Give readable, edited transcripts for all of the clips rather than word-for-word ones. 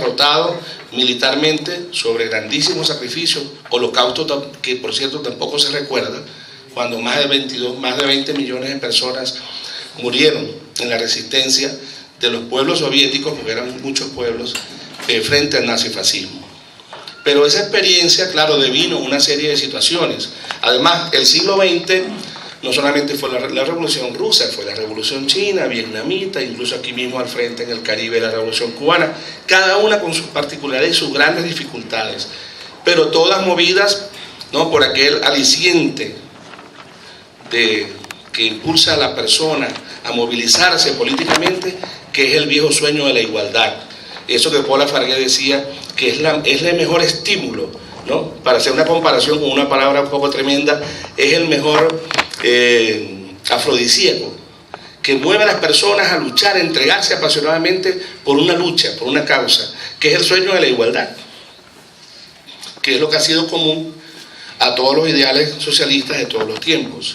derrotado militarmente sobre grandísimos sacrificios, holocausto que por cierto tampoco se recuerda, cuando más de 20 millones de personas murieron en la resistencia de los pueblos soviéticos, porque eran muchos pueblos, frente al nazifascismo. Pero esa experiencia, claro, devino una serie de situaciones. Además, el siglo XX no solamente fue la Revolución Rusa, fue la Revolución China, vietnamita, incluso aquí mismo al frente en el Caribe la Revolución Cubana, cada una con sus particularidades y sus grandes dificultades, pero todas movidas, ¿no?, por aquel aliciente que impulsa a la persona a movilizarse políticamente, que es el viejo sueño de la igualdad. Eso que Paul Lafargue decía, que es el mejor estímulo, ¿no? Para hacer una comparación con una palabra un poco tremenda, es el mejor afrodisíaco, que mueve a las personas a luchar, a entregarse apasionadamente por una lucha, por una causa, que es el sueño de la igualdad, que es lo que ha sido común a todos los ideales socialistas de todos los tiempos.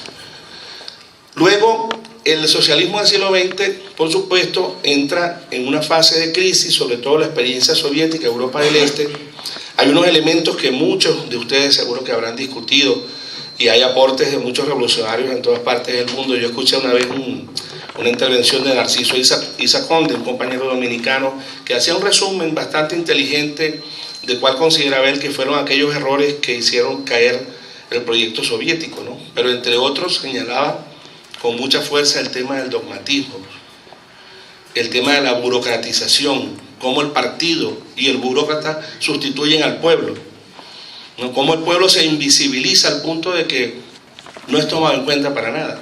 Luego, el socialismo del siglo XX, por supuesto, entra en una fase de crisis, sobre todo la experiencia soviética, Europa del Este. Hay unos elementos que muchos de ustedes seguro que habrán discutido, y hay aportes de muchos revolucionarios en todas partes del mundo. Yo escuché una vez una intervención de Narciso Isaconde, un compañero dominicano, que hacía un resumen bastante inteligente de cuál consideraba él que fueron aquellos errores que hicieron caer el proyecto soviético, ¿no? Pero entre otros señalaba con mucha fuerza el tema del dogmatismo, el tema de la burocratización, cómo el partido y el burócrata sustituyen al pueblo, ¿no? Cómo el pueblo se invisibiliza al punto de que no es tomado en cuenta para nada,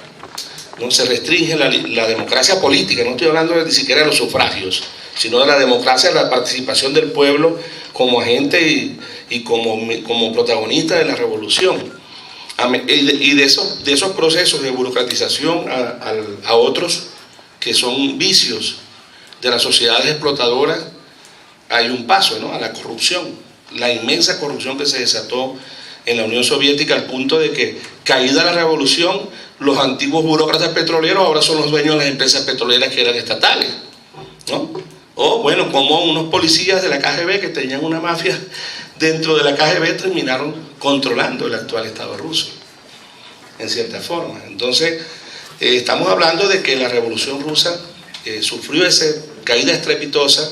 ¿no? Se restringe la democracia política, no estoy hablando ni siquiera de los sufragios, sino de la democracia, de la participación del pueblo como agente y como protagonista de la revolución. Y de esos procesos de burocratización a otros que son vicios de las sociedades explotadoras, hay un paso, ¿no?, a la corrupción, la inmensa corrupción que se desató en la Unión Soviética, al punto de que, caída la revolución, los antiguos burócratas petroleros ahora son los dueños de las empresas petroleras que eran estatales, ¿no? O bueno, como unos policías de la KGB que tenían una mafia dentro de la KGB terminaron controlando el actual Estado ruso, en cierta forma. Entonces, estamos hablando de que la Revolución Rusa sufrió esa caída estrepitosa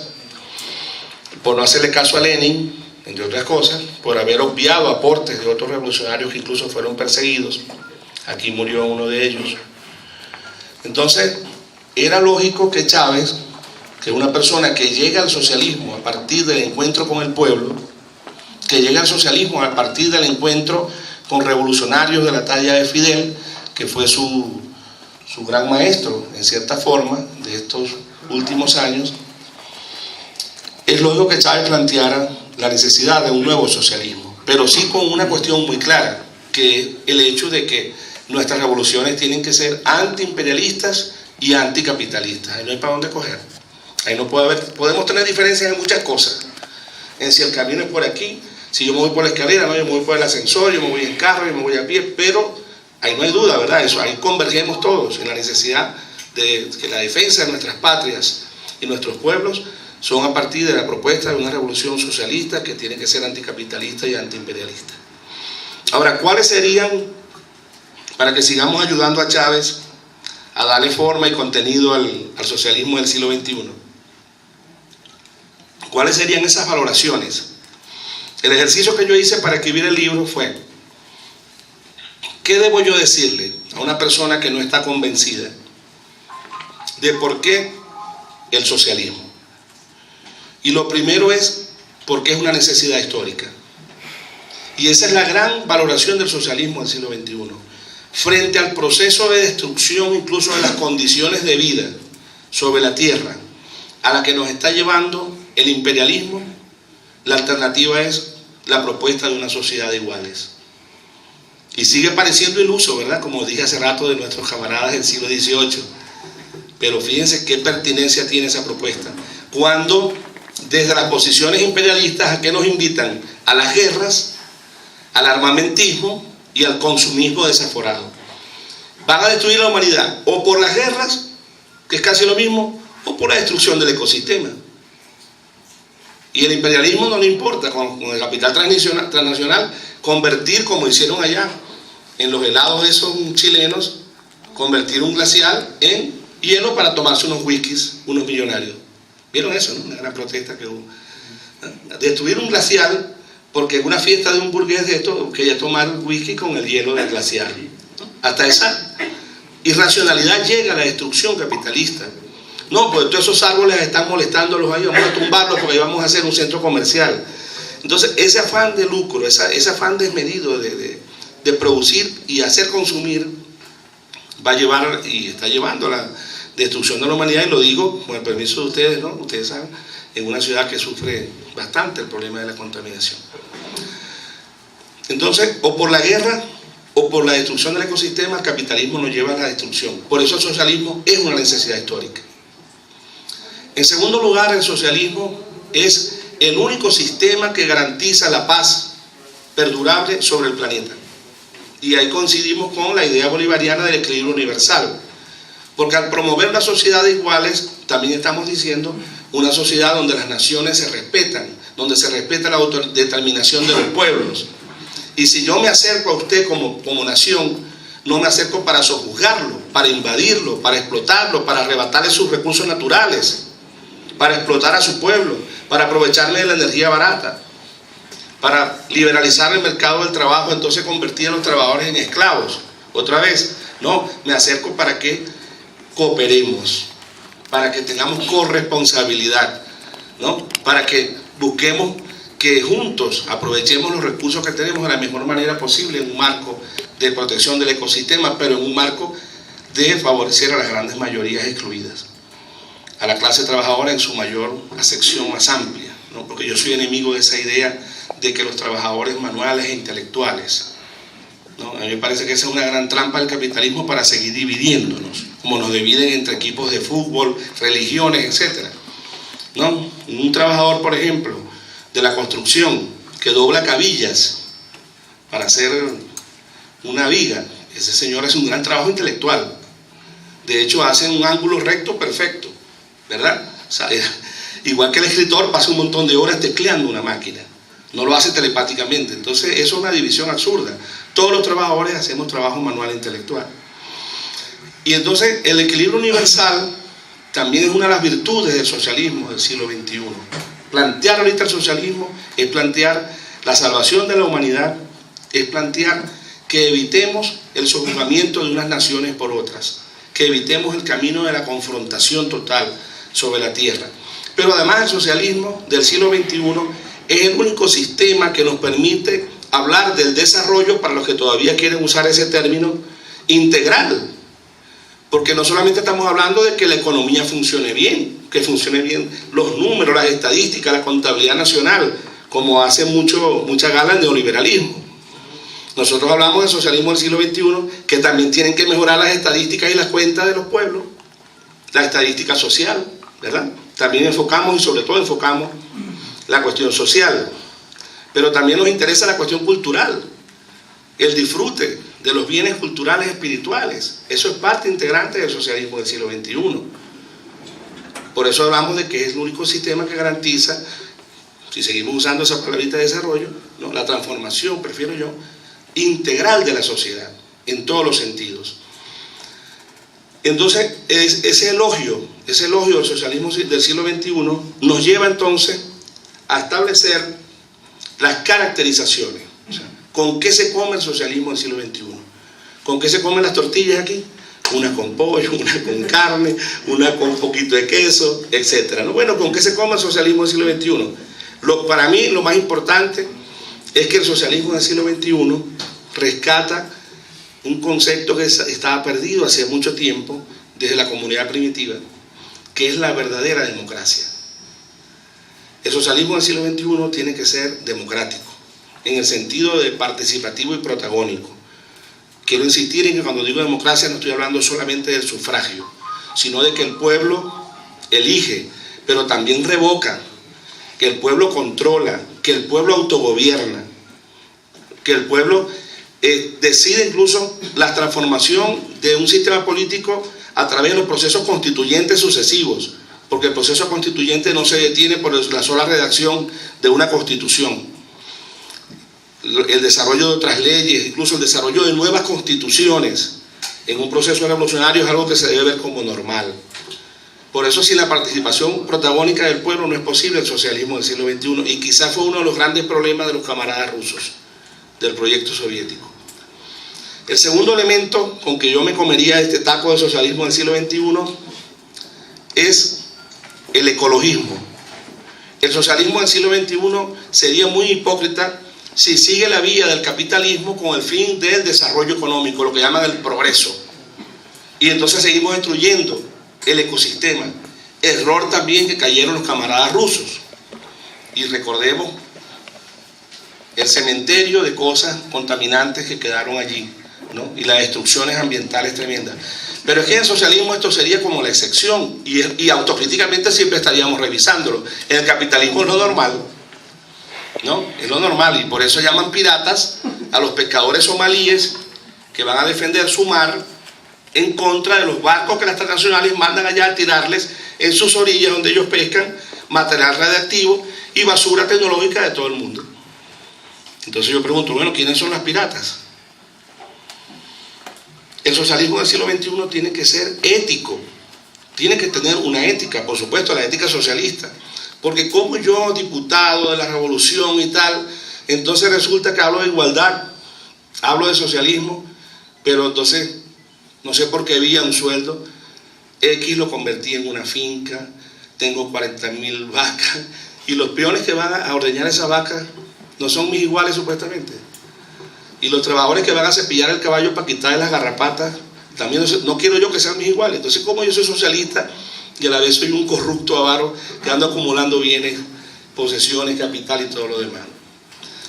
por no hacerle caso a Lenin, entre otras cosas, por haber obviado aportes de otros revolucionarios que incluso fueron perseguidos. Aquí murió uno de ellos. Entonces, era lógico que Chávez, que es una persona que llega al socialismo a partir del encuentro con el pueblo, que llega al socialismo a partir del encuentro con revolucionarios de la talla de Fidel, que fue su gran maestro, en cierta forma, de estos últimos años, es lógico que Chávez planteara la necesidad de un nuevo socialismo, pero sí con una cuestión muy clara, que es el hecho de que nuestras revoluciones tienen que ser antiimperialistas y anticapitalistas. Ahí no hay para dónde coger. Ahí no puede haber, podemos tener diferencias en muchas cosas, en si el camino es por aquí, si yo me voy por la escalera, no, yo me voy por el ascensor, yo me voy en carro, yo me voy a pie, pero ahí no hay duda, ¿verdad? Eso, ahí convergemos todos en la necesidad de que la defensa de nuestras patrias y nuestros pueblos son a partir de la propuesta de una revolución socialista que tiene que ser anticapitalista y antiimperialista. Ahora, ¿cuáles serían, para que sigamos ayudando a Chávez a darle forma y contenido al socialismo del siglo XXI? ¿Cuáles serían esas valoraciones? El ejercicio que yo hice para escribir el libro fue: ¿qué debo yo decirle a una persona que no está convencida de por qué el socialismo? Y lo primero es porque es una necesidad histórica. Y esa es la gran valoración del socialismo del siglo XXI. Frente al proceso de destrucción incluso de las condiciones de vida sobre la tierra a la que nos está llevando el imperialismo, la alternativa es la propuesta de una sociedad de iguales. Y sigue pareciendo iluso, ¿verdad? Como dije hace rato de nuestros camaradas del siglo XVIII. Pero fíjense qué pertinencia tiene esa propuesta. Cuando desde las posiciones imperialistas, ¿a qué nos invitan? A las guerras, al armamentismo y al consumismo desaforado. Van a destruir la humanidad o por las guerras, que es casi lo mismo, o por la destrucción del ecosistema. Y el imperialismo no le importa, con el capital transnacional, convertir, como hicieron allá, en los helados esos chilenos, convertir un glacial en hielo para tomarse unos whiskies, unos millonarios. ¿Vieron eso, no? Una gran protesta que hubo. Destruir un glacial, porque en una fiesta de un burgués de esto, quería tomar whisky con el hielo del glacial. Hasta esa irracionalidad llega a la destrucción capitalista. No, pues todos esos árboles están molestándolos ahí, vamos a tumbarlos porque ahí vamos a hacer un centro comercial. Entonces, ese afán de lucro, ese afán desmedido de producir y hacer consumir, va a llevar y está llevando a la destrucción de la humanidad, y lo digo con el permiso de ustedes, ¿no? Ustedes saben, en una ciudad que sufre bastante el problema de la contaminación. Entonces, o por la guerra o por la destrucción del ecosistema, el capitalismo nos lleva a la destrucción. Por eso el socialismo es una necesidad histórica. En segundo lugar, el socialismo es el único sistema que garantiza la paz perdurable sobre el planeta. Y ahí coincidimos con la idea bolivariana del equilibrio universal. Porque al promover las sociedades iguales, también estamos diciendo una sociedad donde las naciones se respetan, donde se respeta la autodeterminación de los pueblos. Y si yo me acerco a usted como nación, no me acerco para sojuzgarlo, para invadirlo, para explotarlo, para arrebatarle sus recursos naturales, para explotar a su pueblo, para aprovecharle de la energía barata, para liberalizar el mercado del trabajo, entonces convertir a los trabajadores en esclavos. Otra vez, no, me acerco para que cooperemos, para que tengamos corresponsabilidad, ¿no? Para que busquemos que juntos aprovechemos los recursos que tenemos de la mejor manera posible en un marco de protección del ecosistema, pero en un marco de favorecer a las grandes mayorías excluidas, a la clase trabajadora en su mayor acepción más amplia, ¿no? Porque yo soy enemigo de esa idea de que los trabajadores manuales e intelectuales, ¿no? A mí me parece que esa es una gran trampa del capitalismo para seguir dividiéndonos, como nos dividen entre equipos de fútbol, religiones, etc., ¿no? Un trabajador, por ejemplo, de la construcción, que dobla cabillas para hacer una viga, ese señor hace un gran trabajo intelectual. De hecho, hace un ángulo recto perfecto, ¿verdad? O sea, igual que el escritor pasa un montón de horas tecleando una máquina, no lo hace telepáticamente. Entonces, eso es una división absurda. Todos los trabajadores hacemos trabajo manual e intelectual. Y entonces, el equilibrio universal también es una de las virtudes del socialismo del siglo XXI. Plantear ahorita el socialismo es plantear la salvación de la humanidad, es plantear que evitemos el sojuzgamiento de unas naciones por otras, que evitemos el camino de la confrontación total sobre la tierra. Pero además el socialismo del siglo XXI es el único sistema que nos permite hablar del desarrollo, para los que todavía quieren usar ese término, integral. Porque no solamente estamos hablando de que la economía funcione bien, que funcione bien los números, las estadísticas, la contabilidad nacional, como hace mucha gala el neoliberalismo. Nosotros hablamos del socialismo del siglo XXI, que también tienen que mejorar las estadísticas y las cuentas de los pueblos, la estadística social, ¿verdad? También enfocamos, y sobre todo enfocamos, la cuestión social. Pero también nos interesa la cuestión cultural, el disfrute de los bienes culturales espirituales. Eso es parte integrante del socialismo del siglo XXI. Por eso hablamos de que es el único sistema que garantiza, si seguimos usando esa palabrita de desarrollo, ¿no?, la transformación, prefiero yo, integral de la sociedad, en todos los sentidos. Entonces, ese elogio del socialismo del siglo XXI nos lleva entonces a establecer las caracterizaciones. O sea, ¿con qué se come el socialismo del siglo XXI? ¿Con qué se comen las tortillas aquí? Una con pollo, una con carne, una con un poquito de queso, etc. ¿No? Bueno, ¿con qué se come el socialismo del siglo XXI? Para mí lo más importante es que el socialismo del siglo XXI rescata un concepto que estaba perdido hace mucho tiempo desde la comunidad primitiva, que es la verdadera democracia. El socialismo del siglo XXI tiene que ser democrático, en el sentido de participativo y protagónico. Quiero insistir en que cuando digo democracia no estoy hablando solamente del sufragio, sino de que el pueblo elige, pero también revoca, que el pueblo controla, que el pueblo autogobierna, que el pueblo decide incluso la transformación de un sistema político a través de los procesos constituyentes sucesivos, porque el proceso constituyente no se detiene por la sola redacción de una constitución. El desarrollo de otras leyes, incluso el desarrollo de nuevas constituciones en un proceso revolucionario es algo que se debe ver como normal. Por eso, sin la participación protagónica del pueblo no es posible el socialismo del siglo XXI, y quizás fue uno de los grandes problemas de los camaradas rusos del proyecto soviético. El segundo elemento con que yo me comería este taco del socialismo del siglo XXI es el ecologismo. El socialismo del siglo XXI sería muy hipócrita si sigue la vía del capitalismo con el fin del desarrollo económico, lo que llaman el progreso. Y entonces seguimos destruyendo el ecosistema. Error también que cayeron los camaradas rusos. Y recordemos el cementerio de cosas contaminantes que quedaron allí, ¿no? Y las destrucciones ambientales tremendas. Pero es que en el socialismo esto sería como la excepción, y autocríticamente siempre estaríamos revisándolo. En el capitalismo es lo normal, ¿no? Es lo normal, y por eso llaman piratas a los pescadores somalíes que van a defender su mar en contra de los barcos que las transnacionales mandan allá a tirarles en sus orillas donde ellos pescan material radiactivo y basura tecnológica de todo el mundo. Entonces yo pregunto, bueno, ¿quiénes son las piratas? El socialismo del siglo XXI tiene que ser ético, tiene que tener una ética, por supuesto, la ética socialista, porque como yo, diputado de la revolución y tal, entonces resulta que hablo de igualdad, hablo de socialismo, pero entonces no sé por qué vía un sueldo X lo convertí en una finca, tengo 40.000 vacas, y los peones que van a ordeñar esas vacas no son mis iguales supuestamente. Y los trabajadores que van a cepillar el caballo para quitarle las garrapatas, también no quiero yo que sean mis iguales. Entonces, como yo soy socialista y a la vez soy un corrupto avaro que ando acumulando bienes, posesiones, capital y todo lo demás.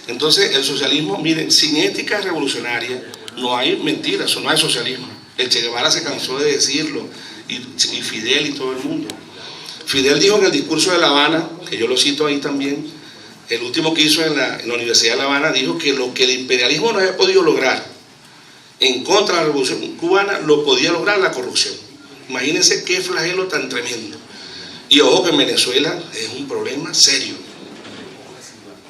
Entonces, el socialismo, miren, sin ética revolucionaria no hay mentiras, no hay socialismo. El Che Guevara se cansó de decirlo, y Fidel y todo el mundo. Fidel dijo en el discurso de La Habana, que yo lo cito ahí también, el último que hizo en la Universidad de La Habana, dijo que lo que el imperialismo no había podido lograr en contra de la revolución cubana, lo podía lograr la corrupción. Imagínense qué flagelo tan tremendo. Y ojo que en Venezuela es un problema serio,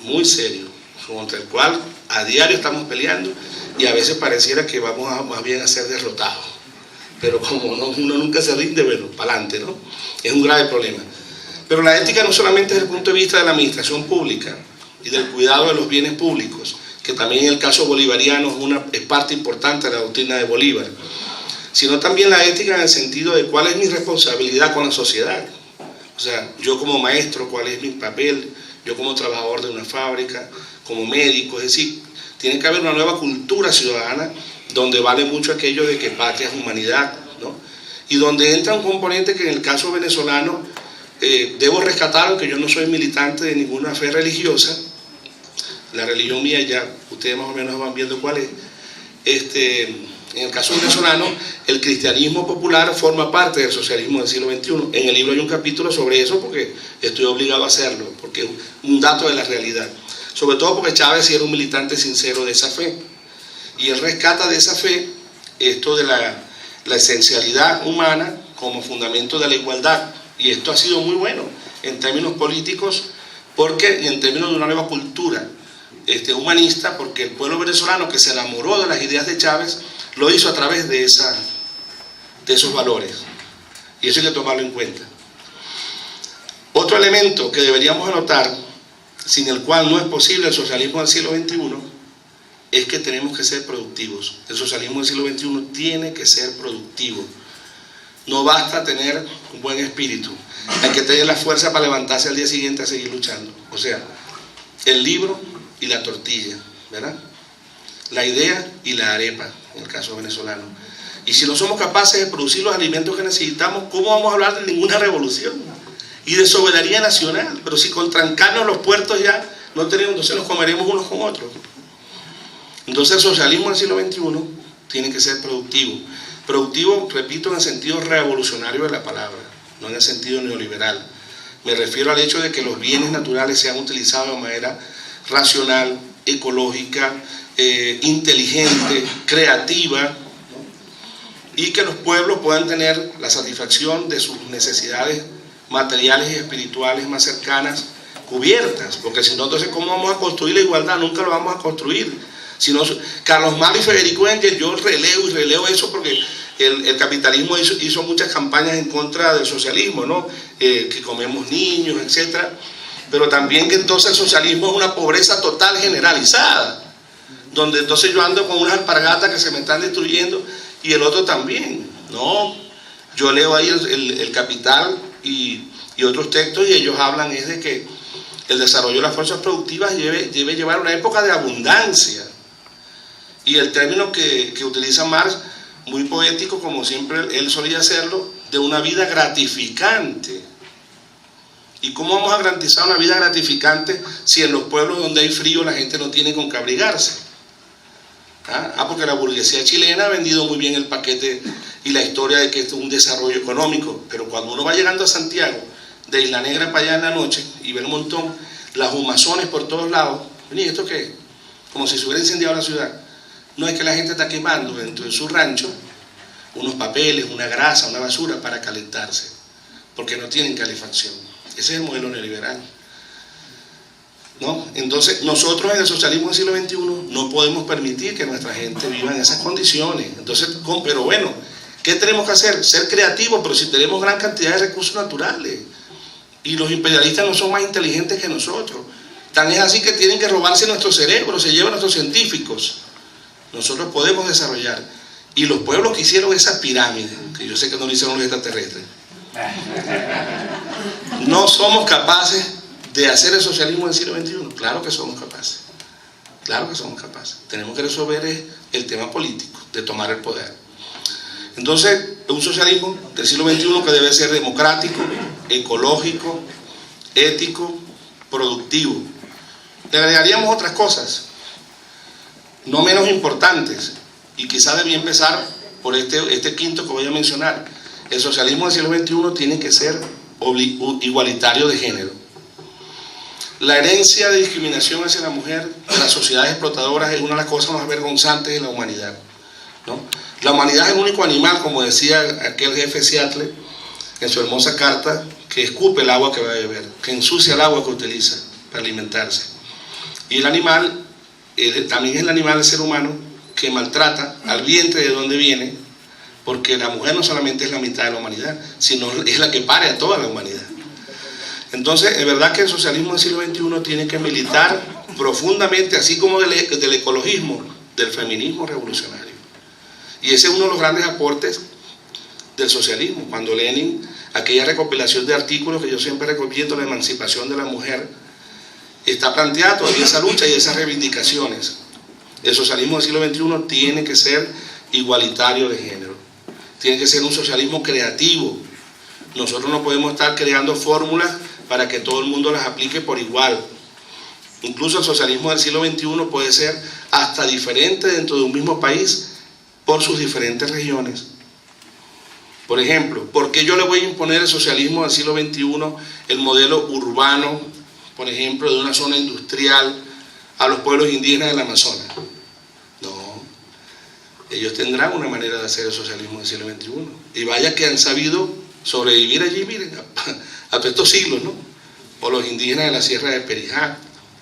muy serio, contra el cual a diario estamos peleando, y a veces pareciera que vamos más bien a ser derrotados. Pero como uno nunca se rinde, bueno, para adelante, ¿no? Es un grave problema. Pero la ética no solamente desde el punto de vista de la administración pública y del cuidado de los bienes públicos, que también en el caso bolivariano es parte importante de la doctrina de Bolívar, sino también la ética en el sentido de cuál es mi responsabilidad con la sociedad. O sea, yo como maestro, cuál es mi papel, yo como trabajador de una fábrica, como médico, es decir, tiene que haber una nueva cultura ciudadana donde vale mucho aquello de que patria es humanidad, ¿no? Y donde entra un componente que en el caso venezolano debo rescatar, aunque yo no soy militante de ninguna fe religiosa. La religión mía ya ustedes más o menos van viendo cuál es. En el caso venezolano, el cristianismo popular forma parte del socialismo del siglo XXI. En el libro hay un capítulo sobre eso porque estoy obligado a hacerlo, porque es un dato de la realidad. Sobre todo porque Chávez sí era un militante sincero de esa fe. Y él rescata de esa fe esto de la esencialidad humana como fundamento de la igualdad. Y esto ha sido muy bueno en términos políticos y en términos de una nueva cultura humanista, porque el pueblo venezolano que se enamoró de las ideas de Chávez lo hizo a través de esos valores. Y eso hay que tomarlo en cuenta. Otro elemento que deberíamos anotar, sin el cual no es posible el socialismo del siglo XXI, es que tenemos que ser productivos. El socialismo del siglo XXI tiene que ser productivo. No basta tener un buen espíritu, hay que tener la fuerza para levantarse al día siguiente a seguir luchando. O sea, el libro y la tortilla, ¿verdad? La idea y la arepa, en el caso venezolano. Y si no somos capaces de producir los alimentos que necesitamos, ¿cómo vamos a hablar de ninguna revolución? Y de soberanía nacional. Pero si con trancarnos los puertos ya no tenemos, entonces nos comeremos unos con otros. Entonces el socialismo del siglo XXI tiene que ser productivo. Productivo, repito, en el sentido revolucionario de la palabra, no en el sentido neoliberal. Me refiero al hecho de que los bienes naturales sean utilizados de manera racional, ecológica, inteligente, creativa, ¿no? Y que los pueblos puedan tener la satisfacción de sus necesidades materiales y espirituales más cercanas cubiertas, porque si no, entonces ¿cómo vamos a construir la igualdad? Nunca lo vamos a construir. Si no, Carlos Marx y Federico Engels, yo releo eso porque el capitalismo hizo muchas campañas en contra del socialismo, ¿no? Que comemos niños, etcétera, pero también que entonces el socialismo es una pobreza total generalizada, donde entonces yo ando con unas alpargatas que se me están destruyendo y el otro también. No, yo leo ahí el Capital y otros textos y ellos hablan es de que el desarrollo de las fuerzas productivas debe llevar una época de abundancia. Y el término que utiliza Marx, muy poético, como siempre él solía hacerlo, de una vida gratificante. ¿Y cómo vamos a garantizar una vida gratificante si en los pueblos donde hay frío la gente no tiene con qué abrigarse? Porque la burguesía chilena ha vendido muy bien el paquete y la historia de que esto es un desarrollo económico, pero cuando uno va llegando a Santiago, de Isla Negra para allá en la noche, y ve un montón, las humazones por todos lados, ¿y esto qué es? Como si se hubiera incendiado la ciudad. No, es que la gente está quemando dentro de su rancho unos papeles, una grasa, una basura para calentarse, porque no tienen calefacción. Ese es el modelo neoliberal, ¿no? Entonces, nosotros en el socialismo del siglo XXI no podemos permitir que nuestra gente viva en esas condiciones. Entonces, pero bueno, ¿qué tenemos que hacer? Ser creativos, pero si tenemos gran cantidad de recursos naturales. Y los imperialistas no son más inteligentes que nosotros. Tan es así que tienen que robarse nuestro cerebro, se llevan nuestros científicos. Nosotros podemos desarrollar. Y los pueblos que hicieron esas pirámides, que yo sé que no lo hicieron los extraterrestres, no somos capaces de hacer el socialismo del siglo XXI. Claro que somos capaces. Claro que somos capaces. Tenemos que resolver el tema político, de tomar el poder. Entonces, un socialismo del siglo XXI que debe ser democrático, ecológico, ético, productivo. Le agregaríamos otras cosas, no menos importantes, y quizá debía empezar por este quinto que voy a mencionar. El socialismo del siglo XXI tiene que ser igualitario de género. La herencia de discriminación hacia la mujer de las sociedades explotadoras es una de las cosas más vergonzantes de la humanidad, ¿no? La humanidad es el único animal, como decía aquel jefe Seattle en su hermosa carta, que escupe el agua que va a beber, que ensucia el agua que utiliza para alimentarse. Y el animal, también es el animal, el ser humano, que maltrata al vientre de donde viene, porque la mujer no solamente es la mitad de la humanidad, sino es la que pare a toda la humanidad. Entonces, es verdad que el socialismo del siglo XXI tiene que militar profundamente, así como del ecologismo, del feminismo revolucionario. Y ese es uno de los grandes aportes del socialismo. Cuando Lenin, aquella recopilación de artículos que yo siempre recomiendo, la emancipación de la mujer, está planteada todavía esa lucha y esas reivindicaciones. El socialismo del siglo XXI tiene que ser igualitario de género. Tiene que ser un socialismo creativo. Nosotros no podemos estar creando fórmulas para que todo el mundo las aplique por igual. Incluso el socialismo del siglo XXI puede ser hasta diferente dentro de un mismo país por sus diferentes regiones. Por ejemplo, ¿por qué yo le voy a imponer el socialismo del siglo XXI, el modelo urbano, por ejemplo, de una zona industrial a los pueblos indígenas del Amazonas? No, ellos tendrán una manera de hacer el socialismo del siglo XXI. Y vaya que han sabido sobrevivir allí, miren, a todos estos siglos, ¿no? O los indígenas de la Sierra de Perijá,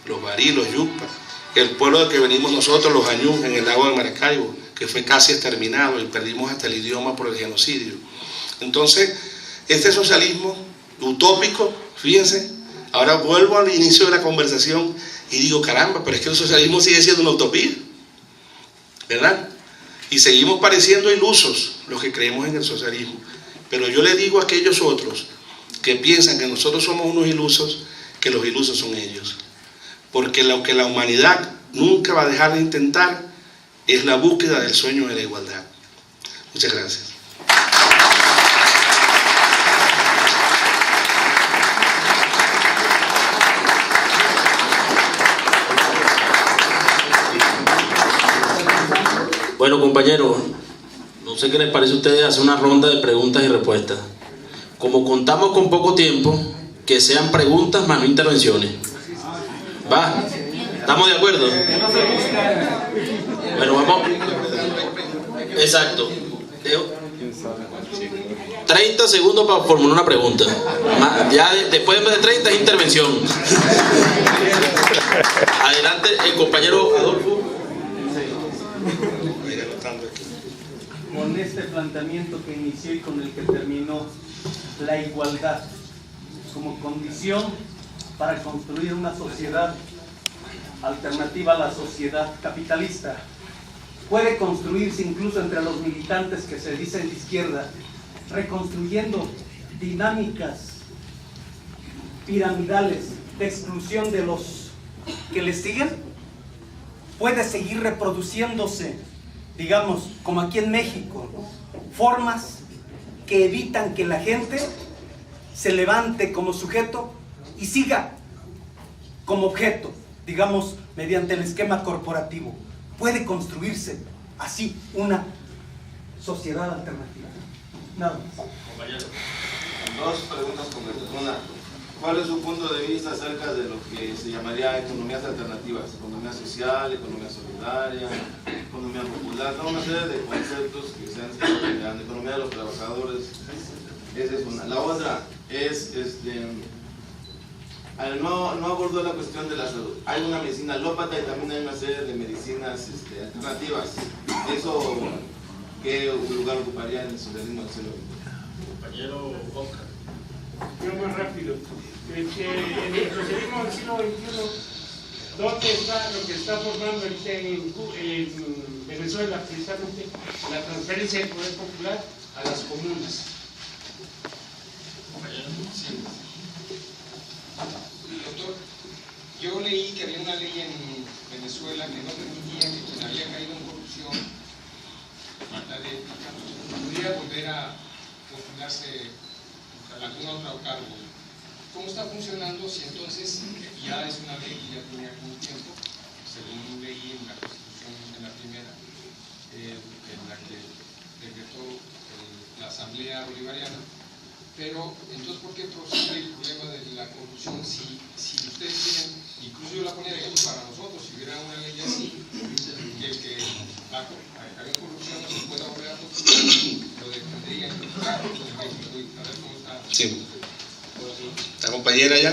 los Barí, los Yucpa, el pueblo del que venimos nosotros, los Añú, en el lago de Maracaibo, que fue casi exterminado y perdimos hasta el idioma por el genocidio. Entonces, este socialismo utópico, fíjense, ahora vuelvo al inicio de la conversación y digo, caramba, pero es que el socialismo sigue siendo una utopía, ¿verdad? Y seguimos pareciendo ilusos los que creemos en el socialismo. Pero yo le digo a aquellos otros que piensan que nosotros somos unos ilusos, que los ilusos son ellos. Porque lo que la humanidad nunca va a dejar de intentar es la búsqueda del sueño de la igualdad. Muchas gracias. Bueno, compañeros, no sé qué les parece a ustedes hacer una ronda de preguntas y respuestas. Como contamos con poco tiempo, que sean preguntas más no intervenciones. ¿Va? ¿Estamos de acuerdo? Bueno, vamos. Exacto. 30 segundos para formular una pregunta. Ya después de 30 es intervención. Adelante, el compañero Adolfo. Con este planteamiento que inició y con el que terminó, la igualdad como condición para construir una sociedad alternativa a la sociedad capitalista. Puede construirse incluso entre los militantes que se dicen de izquierda, reconstruyendo dinámicas piramidales de exclusión de los que les siguen. Puede seguir reproduciéndose, digamos, como aquí en México, formas que evitan que la gente se levante como sujeto y siga como objeto, digamos, mediante el esquema corporativo. Puede construirse así una sociedad alternativa. Nada más. Compañero. Dos preguntas concretas. Una, ¿cuál es su punto de vista acerca de lo que se llamaría economías alternativas? Economía social, economía solidaria, economía popular, ¿no? Una serie de conceptos que se han estado creando, economía de los trabajadores. Esa es una. La otra es, no abordó la cuestión de la salud. Hay una medicina alópata y también hay una serie de medicinas alternativas. ¿Eso qué lugar ocuparía en el socialismo del siglo XX? Compañero Oscar. Yo más rápido. En el socialismo del siglo XXI, ¿dónde está lo que está formando ahorita en Venezuela? Precisamente la transferencia del poder popular a las comunas. Sí. Doctor, yo leí que había una ley en Venezuela que no permitía que quien había caído en corrupción, la de pudiera volver a postularse a algún otro cargo. ¿Cómo está funcionando si entonces ya es una ley que ya tenía algún tiempo, según leí en la Constitución, en la primera, en la que decretó la Asamblea Bolivariana? Pero, entonces, ¿por qué prosigue el problema de la corrupción si ustedes tienen, incluso yo la ponía de ejemplo para nosotros, si hubiera una ley así, que el que haga corrupción no se pueda volver a postular, lo detendría en México y a ver cómo está. Sí. ¿La compañera ya?